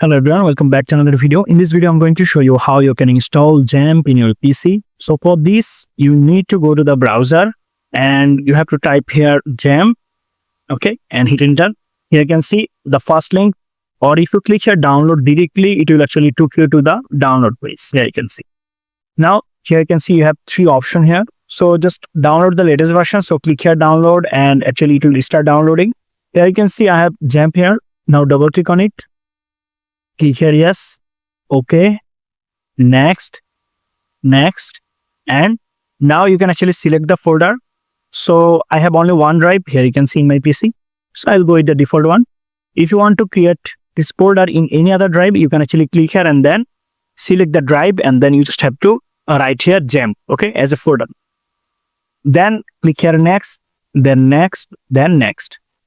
Hello everyone, welcome back to another video. In this video, I'm going to show you how you can install XAMPP in your PC. So for this, you need to go to the browser and you have to type here XAMPP, okay, and hit enter. Here you can see the first link, or if you click here download directly, it will actually take you to the download page. Here you can see. Now here you can see you have three options here. So just download the latest version. So click here download and actually it will start downloading. Here you can see I have XAMPP here. Now double click on it. Click here yes, okay, next, and now you can actually select the folder. So I have only one drive here, you can see in my PC, so I'll go with the default one. If you want to create this folder in any other drive, you can actually click here and then select the drive, and then you just have to write here XAMPP, okay, as a folder. Then click here next, then next,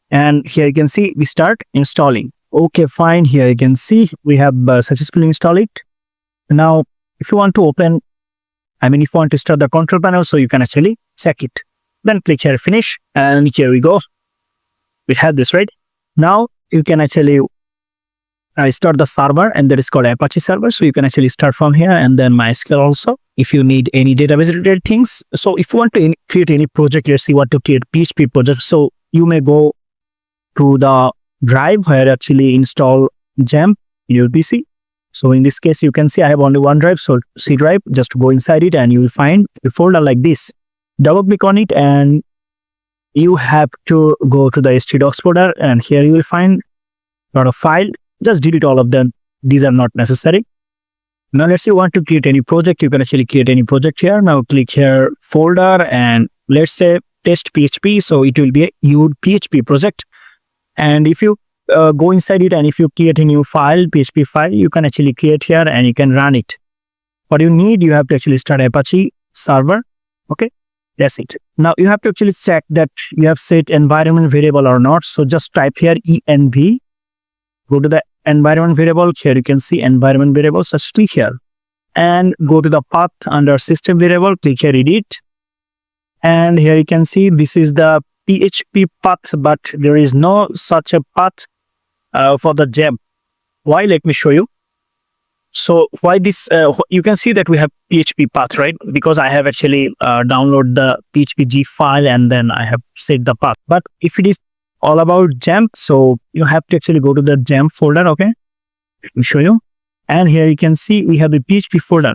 and here you can see we start installing. Okay, fine. Here you can see we have successfully installed it. Now, if you want to if you want to start the control panel, so you can actually check it. Then click here finish, and here we go. We have this, right? Now, you can actually start the server, and that is called Apache server. So you can actually start from here, and then MySQL also. If you need any database related things. So if you want to create any project, let's see what to create PHP project. So you may go to the drive where actually install XAMPP in your PC. So in this case, you can see I have only one drive, so C drive. Just go inside it and you will find a folder like this. Double click on it and you have to go to the htdocs folder, and here you will find a lot of file. Just delete all of them. These are not necessary. Now let's say you want to create any project. You can actually create any project here. Now click here folder, and let's say test PHP. So it will be a your PHP project. And if you go inside it and if you create a new file, PHP file, you can actually create here and you can run it. What you need, you have to actually start Apache server. Okay, that's it. Now you have to actually check that you have set environment variable or not. So just type here env, go to the environment variable. Here you can see environment variable. So just click here and go to the path under system variable. Click here edit, and here you can see this is the PHP path, but there is no such a path for the XAMPP. Why? Let me show you. So why this? You can see that we have PHP path, right? Because I have actually downloaded the PHP file and then I have set the path. But if it is all about XAMPP, so you have to actually go to the XAMPP folder. Okay, let me show you. And here you can see we have a PHP folder.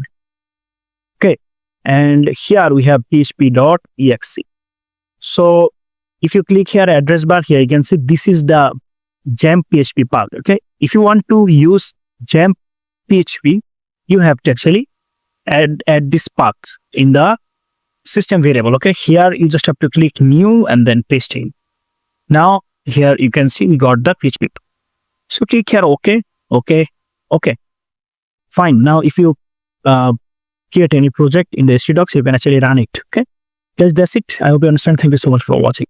Okay, and here we have php.exe. So if you click here address bar, here you can see this is the XAMPP PHP path. Okay, if you want to use XAMPP PHP, you have to actually add this path in the system variable. Okay, here you just have to click new and then paste in. Now here you can see we got the PHP. So click here okay. Fine. Now if you create any project in the htdocs, you can actually run it. Okay, that's it. I hope you understand. Thank you so much for watching.